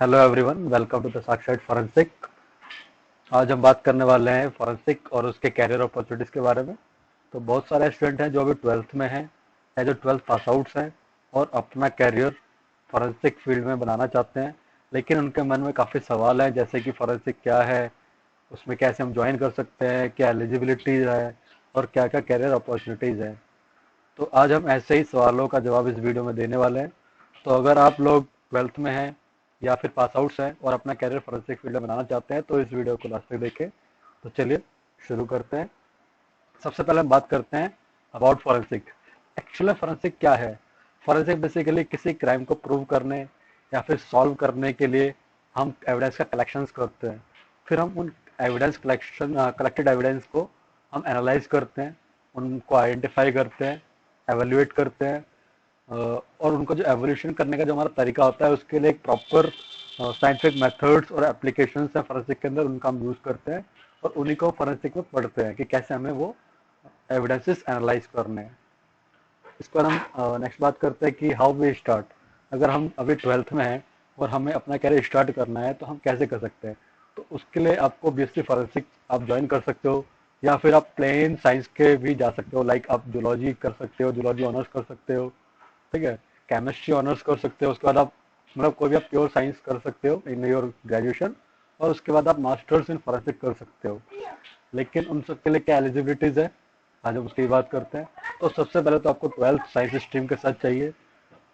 Hello everyone, welcome to the Sakshat forensic. आज हम बात करने वाले हैं फॉरेंसिक और उसके कैरियर अपॉर्चुनिटीज के बारे में। तो बहुत सारे स्टूडेंट हैं जो अभी ट्वेल्थ में हैं या जो ट्वेल्थ पास आउट्स हैं और अपना कैरियर फॉरेंसिक फील्ड में बनाना चाहते हैं, लेकिन उनके मन में काफ़ी सवाल हैं, जैसे कि फॉरेंसिक क्या है, उसमें कैसे हम ज्वाइन कर सकते हैं, क्या एलिजिबिलिटीज है और क्या क्या कैरियर अपॉर्चुनिटीज़ है। तो आज हम ऐसे ही सवालों का जवाब इस वीडियो में देने वाले हैं। तो अगर आप लोग ट्वेल्थ में हैं या फिर पास आउट्स हैं और अपना कैरियर फॉरेंसिक फील्ड में बनाना चाहते हैं तो इस वीडियो को लास्ट तक देखें। तो चलिए शुरू करते हैं। सबसे पहले हम बात करते हैं अबाउट फॉरेंसिक। एक्चुअली फॉरेंसिक क्या है? फॉरेंसिक बेसिकली किसी क्राइम को प्रूव करने या फिर सॉल्व करने के लिए हम एविडेंस का कलेक्शन करते हैं। फिर हम उन कलेक्टेड एविडेंस को हम एनालाइज करते हैं, उनको आइडेंटिफाई करते हैं, एवेल्युएट करते हैं, और उनको जो एवोल्यूशन करने का जो हमारा तरीका होता है उसके लिए एक प्रॉपर साइंटिफिक मेथड्स और एप्लीकेशंस है फॉरेंसिक के अंदर, उनका हम यूज करते हैं और उन्हीं को फॉरेंसिक में पढ़ते हैं कि कैसे हमें वो एविडेंसेस एनालाइज करने हैं। इस पर हम नेक्स्ट बात करते हैं कि हाउ वी स्टार्ट। अगर हम अभी ट्वेल्थ में हैं और हमें अपना कैरियर स्टार्ट करना है तो हम कैसे कर सकते हैं? तो उसके लिए आपको बीएससी फॉरेंसिक आप ज्वाइन कर सकते हो, या फिर आप प्लेन साइंस के भी जा सकते हो, लाइक आप जूलॉजी कर सकते हो, जूलॉजी ऑनर्स कर सकते हो, ठीक है, केमिस्ट्री ऑनर्स कर सकते हो। उसके बाद आप मतलब कोई भी आप प्योर साइंस कर सकते हो इन योर ग्रेजुएशन, और उसके बाद आप मास्टर्स इन फॉरेंसिक कर सकते हो। लेकिन उन सब के लिए क्या एलिजिबिलिटीज है, आज हम उसकी बात करते हैं। तो सबसे पहले तो आपको ट्वेल्थ साइंस स्ट्रीम के साथ चाहिए।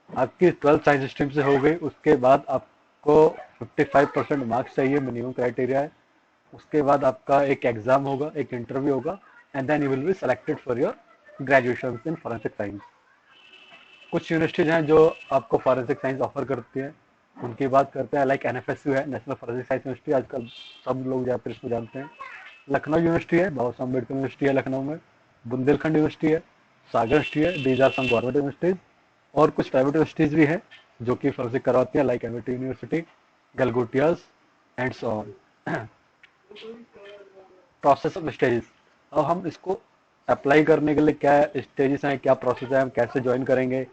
आपकी ट्वेल्थ साइंस स्ट्रीम से हो गई, उसके बाद आपको 55% मार्क्स चाहिए, मिनिमम क्राइटेरिया है। उसके बाद आपका एक एग्जाम होगा, एक इंटरव्यू होगा, and then you will be selected for your graduation in forensic science. कुछ यूनिवर्सिटीज हैं जो आपको फॉरेंसिक साइंस ऑफर करती हैं, उनकी बात करते हैं। लाइक एनएफएसयू है, नेशनल फॉरेंसिक साइंस यूनिवर्सिटी, आजकल सब लोग ज़्यादातर इसको जानते हैं। लखनऊ यूनिवर्सिटी है, बाबा साहब अम्बेडकर यूनिवर्सिटी है लखनऊ में। बुंदेलखंड यूनिवर्सिटी है, सागर यूनिवर्सिटी है। These are some government universities. और कुछ प्राइवेट यूनिवर्सिटीज भी है जो कि फॉरेंसिक करवाती है, like Amity university, Galgotias and so on. Process of stages. अब हम इसको अप्लाई करने के लिए क्या स्टेजेस हैं, क्या प्रोसेस है, हम कैसे ज्वाइन करेंगे?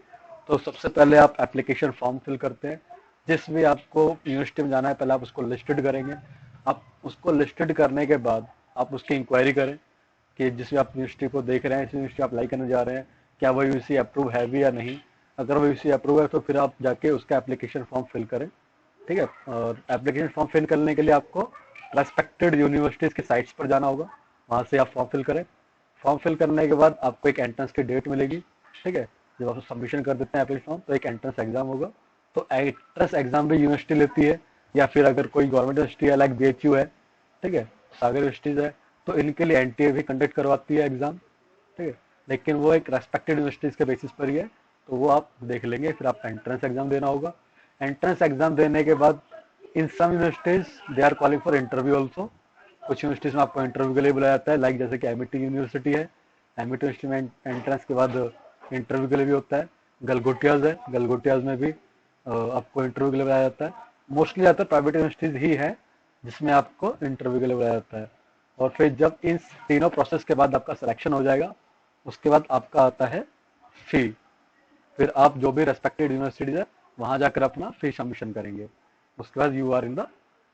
तो सबसे पहले आप एप्लीकेशन फॉर्म फिल करते हैं। जिस भी आपको यूनिवर्सिटी में जाना है पहले आप उसको लिस्टेड करेंगे। आप उसको लिस्टेड करने के बाद आप उसकी इंक्वायरी करें कि जिस भी आप यूनिवर्सिटी को देख रहे हैं, जिस यूनिवर्सिटी आप अप्लाई करने जा रहे हैं, क्या वो यूनिवर्सिटी अप्रूव है भी या नहीं। अगर वो यूनिवर्सिटी अप्रूव है तो फिर आप जाके उसका एप्लीकेशन फॉर्म फिल करें, ठीक है। और एप्लीकेशन फॉर्म फिल करने के लिए आपको रेस्पेक्टेड यूनिवर्सिटीज के साइट्स पर जाना होगा, वहां से आप फॉर्म फिल करें। फॉर्म फिल करने के बाद आपको एक एंट्रेंस की डेट मिलेगी, ठीक है। जब आप सबमिशन कर देते हैं एप्लीकेशन फॉर्म तो एक एंट्रेंस एग्जाम होगा। तो एंट्रेंस एग्जाम भी यूनिवर्सिटी लेती है, या फिर अगर कोई गवर्नमेंट यूनिवर्सिटी है लाइक बीएचयू है, ठीक है, सागर यूनिवर्सिटीज है, तो इनके लिए एनटीए भी कंडक्ट करवाती है एग्जाम, ठीक है। लेकिन वो एक रेस्पेक्टेड यूनिवर्सिटीज के बेसिस पर ही है, तो वो आप देख लेंगे। फिर आप एंट्रेंस एग्जाम देना होगा। एंट्रेंस एग्जाम देने के बाद in some universities they are calling for interview also. कुछ यूनिवर्सिटीज में आपको इंटरव्यू के लिए बुलाया जाता है, लाइक जैसे कि एमिटी यूनिवर्सिटी है। एमिटी यूनिवर्सिटी में एंट्रेंस के बाद इंटरव्यू के लिए भी होता है। गलगोटियाज है, गलगोटियाज में भी आपको इंटरव्यू के लिए बुलाया जाता है। मोस्टली ज़्यादातर प्राइवेट यूनिवर्सिटीज ही है जिसमें आपको इंटरव्यू के लिए बुलाया जाता है। और फिर जब इन तीनों प्रोसेस के बाद आपका सिलेक्शन हो जाएगा, उसके बाद आपका आता है फी। फिर आप जो भी रेस्पेक्टेड यूनिवर्सिटीज है वहां जाकर अपना फी सबमिशन करेंगे। उसके बाद you are in the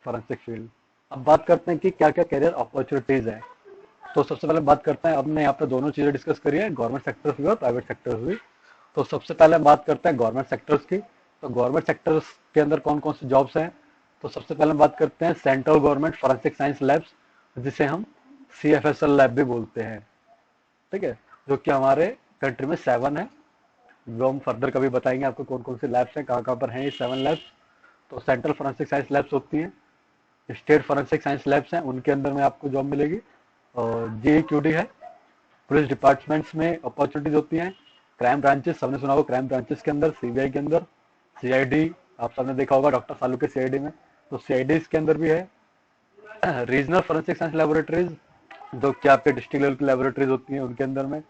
forensic field. अब बात करते हैं कि क्या क्या कैरियर अपॉर्चुनिटीज है। तो सबसे पहले बात करते हैं, हमने यहाँ पे दोनों चीजें डिस्कस करी है, गवर्नमेंट सेक्टर भी और प्राइवेट सेक्टर भी। तो सबसे पहले हम बात करते हैं गवर्नमेंट सेक्टर्स की। तो गवर्नमेंट सेक्टर्स के अंदर कौन कौन सी जॉब्स हैं? तो सबसे पहले हम बात करते हैं central government forensic science labs, जिसे हम CFSL लैब भी बोलते हैं, ठीक है, जो कि हमारे कंट्री में 7 है। जो हम फर्दर कभी बताएंगे आपको कौन कौन से लैब्स हैं, कहाँ कहाँ पर हैं ये 7 लैब्स। तो सेंट्रल फॉरेंसिक साइंस लैब्स होती हैं, स्टेट फॉरेंसिक साइंस लैब्स हैं, उनके अंदर में आपको जॉब मिलेगी। और JQD है, पुलिस डिपार्टमेंट्स में अपॉर्चुनिटीज होती हैं। क्राइम ब्रांचेस, सबने सुना होगा क्राइम ब्रांचेस के अंदर, सीबीआई के अंदर, CID, आप सबने देखा होगा डॉक्टर सालू के CID में, तो CID के अंदर भी है। रीजनल फॉरेंसिक साइंस लेबोरेटरीज, जो कि आपके डिस्ट्रिक्ट लेवल की लेबोरेटरीज होती हैं, उनके अंदर में।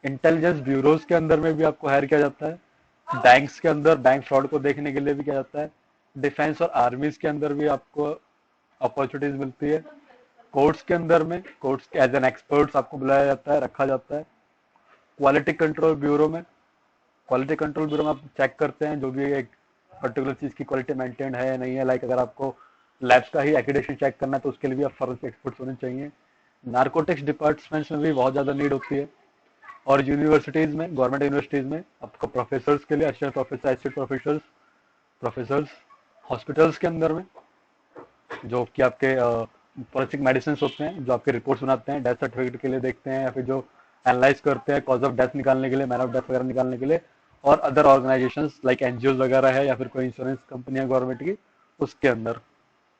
इंटेलिजेंस ब्यूरोज के अंदर में भी आपको हायर किया जाता है। बैंक्स के अंदर बैंक फ्रॉड को देखने के लिए भी किया जाता है। डिफेंस और आर्मीज के अंदर भी आपको अपॉर्चुनिटीज मिलती है। कोर्ट्स के अंदर में, कोर्ट्स एज एन एक्सपर्ट्स आपको बुलाया जाता है, रखा जाता है। क्वालिटी कंट्रोल ब्यूरो में, क्वालिटी कंट्रोल ब्यूरो में आप चेक करते हैं जो भी एक पर्टिकुलर चीज़ की क्वालिटी मेंटेन है या नहीं है, लाइक अगर आपको लैब्स का ही एक्रीडेशन चेक करना है तो उसके लिए भी आप फॉरेंसिक एक्सपर्ट्स होने चाहिए। नार्कोटिक्स डिपार्टमेंट्स में भी बहुत ज़्यादा नीड होती है। और यूनिवर्सिटीज़ में, गवर्नमेंट यूनिवर्सिटीज़ में आपको प्रोफेसर्स के लिए assistant professor, assistant professors, professors, hospitals के अंदर में जो कि आपके फॉरेंसिक मेडिसिन होते हैं, जो आपके रिपोर्ट्स बनाते हैं, डेथ सर्टिफिकेट के लिए देखते हैं, या फिर जो एनालाइज करते हैं कॉज ऑफ डेथ निकालने के लिए, मैन ऑफ डेथ वगैरह निकालने के लिए, और अदर ऑर्गेनाइजेशंस लाइक एनजीओ वगैरह है या फिर कोई इंश्योरेंस कंपनी है गवर्नमेंट की, उसके अंदर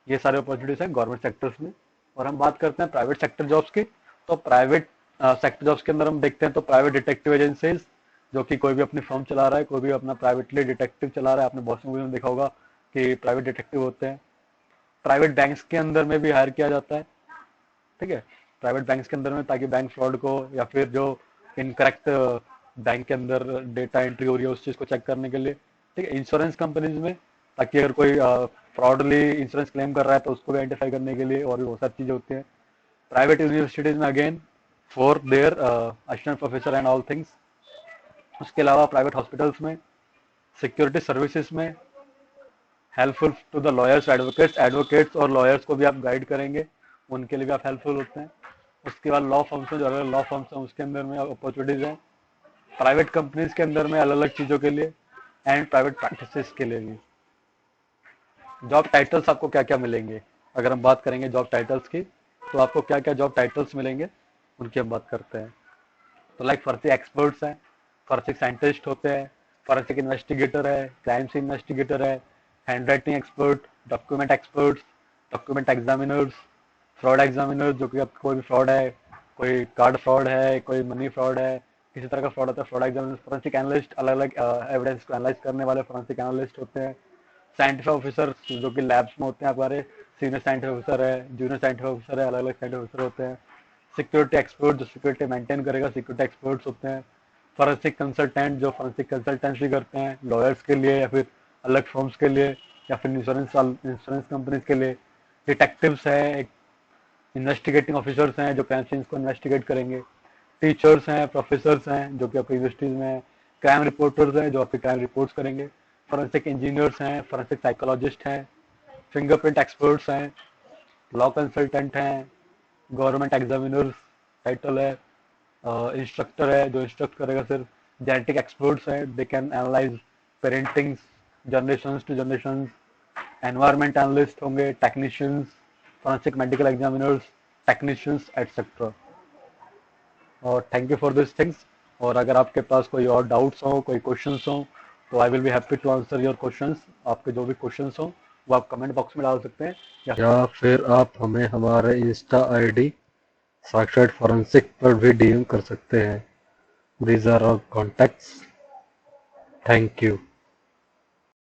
ये सारे अपॉर्चुनिटीज हैं गवर्नमेंट सेक्टर्स में। और हम बात करते हैं प्राइवेट सेक्टर जॉब्स की, तो प्राइवेट सेक्टर जॉब्स के अंदर हम देखते हैं तो प्राइवेट डिटेक्टिव एजेंसीज, जो कि कोई भी अपनी फर्म चला रहा है, कोई भी अपना प्राइवेटली डिटेक्टिव चला रहा है, आपने बहुत सी मूवी में देखा होगा कि प्राइवेट डिटेक्टिव होते हैं। प्राइवेट बैंक्स के अंदर में भी हायर किया जाता है, ठीक है, प्राइवेट बैंक्स के अंदर में, ताकि बैंक फ्रॉड को या फिर जो इनकरेक्ट बैंक के अंदर डेटा एंट्री हो रही है उस चीज को चेक करने के लिए, ठीक है। इंश्योरेंस कंपनीज में, ताकि अगर कोई फ्रॉडली इंश्योरेंस क्लेम कर रहा है तो उसको भी आइडेंटिफाई करने के लिए, और भी बहुत सारी चीजें होती हैं। प्राइवेट यूनिवर्सिटीज में again for their assistant professor and all things. उसके अलावा प्राइवेट हॉस्पिटल्स में, सिक्योरिटी सर्विसेज में, helpful to the lawyers, advocates, advocates और लॉयर्स को भी आप गाइड करेंगे, उनके लिए भी आप हेल्पफुल होते हैं। उसके बाद लॉ फर्म्स में, जो अलग लॉ फर्म्स हैं उसके अंदर में अपॉर्चुनिटीज हैं, प्राइवेट कंपनीज के अंदर में अलग अलग चीज़ों के लिए, एंड प्राइवेट प्रैक्टिसेस के लिए भी। जॉब टाइटल्स आपको क्या क्या मिलेंगे, अगर हम बात करेंगे जॉब टाइटल्स की, तो आपको क्या क्या जॉब टाइटल्स मिलेंगे उनकी हम बात करते हैं। तो लाइक फॉरेंसिक एक्सपर्ट्स हैं, फॉरेंसिक साइंटिस्ट होते हैं, फॉरेंसिक इन्वेस्टिगेटर है, क्राइम सीन इन्वेस्टिगेटर है, hand writing expert, document experts, document examiners, fraud examiner, जो कि आपका कोई भी फ्रॉड है, कोई कार्ड फ्रॉड है, कोई मनी फ्रॉड है, किसी तरह का फ्रॉड होता है, फ्रॉड एग्जामिनर, फॉरेंसिक एनालिस्ट, अलग अलग एविडेंस को एनालाइज करने वाले फॉरेंसिक एनालिस्ट होते हैं। साइंटिफिक ऑफिसर, जो कि लैब्स में होते हैं हमारे, सीनियर साइंटिफिक ऑफिसर है, जूनियर साइंटिफिक ऑफिसर है, अलग अलग साइंटिफिक ऑफिसर होते हैं। सिक्योरिटी एक्सपर्ट, जो सिक्योरिटी मेंटेन करेगा, सिक्योरिटी एक्सपर्ट्स होते हैं। फॉरेंसिक कंसल्टेंट, जो फॉरेंसिक कंसल्टेंसी करते हैं लॉयर्स के लिए या फिर अलग फर्म्स के लिए, या फिर इंश्योरेंस कंपनीज के लिए। डिटेक्टिव्स है, इन्वेस्टिगेटिंग ऑफिसर्स हैं जो क्राइम सीन्स को इन्वेस्टिगेट करेंगे। टीचर्स हैं, प्रोफेसर्स हैं जो कि आपकी यूनिवर्सिटीज में हैं। क्राइम रिपोर्टर्स हैं जो आपकी क्राइम रिपोर्ट्स करेंगे। फॉरेंसिक इंजीनियर्स हैं, फॉरेंसिक साइकोलॉजिस्ट हैं, फिंगरप्रिंट एक्सपर्ट्स हैं, लॉ कंसल्टेंट हैं, गवर्नमेंट एग्जामिनर्स टाइटल है, इंस्ट्रक्टर है जो इंस्ट्रक्ट करेगा सिर्फ, जेनेटिक एक्सपर्ट्स हैं, they can analyse parenting generation to generation, environment analyst होंगे, technicians, forensic medical examiners, technicians etcetera. और thank you for this things. और अगर आपके पास कोई और डाउट्स हो, कोई क्वेश्चंस हो, तो I will be happy to answer your questions. आपके जो भी क्वेश्चंस हो वो आप कमेंट बॉक्स में डाल सकते हैं, या फिर आप हमें हमारे इंस्टा आईडी साक्षात फॉरेंसिक पर भी डीएम कर सकते हैं। These are our contacts. Thank you.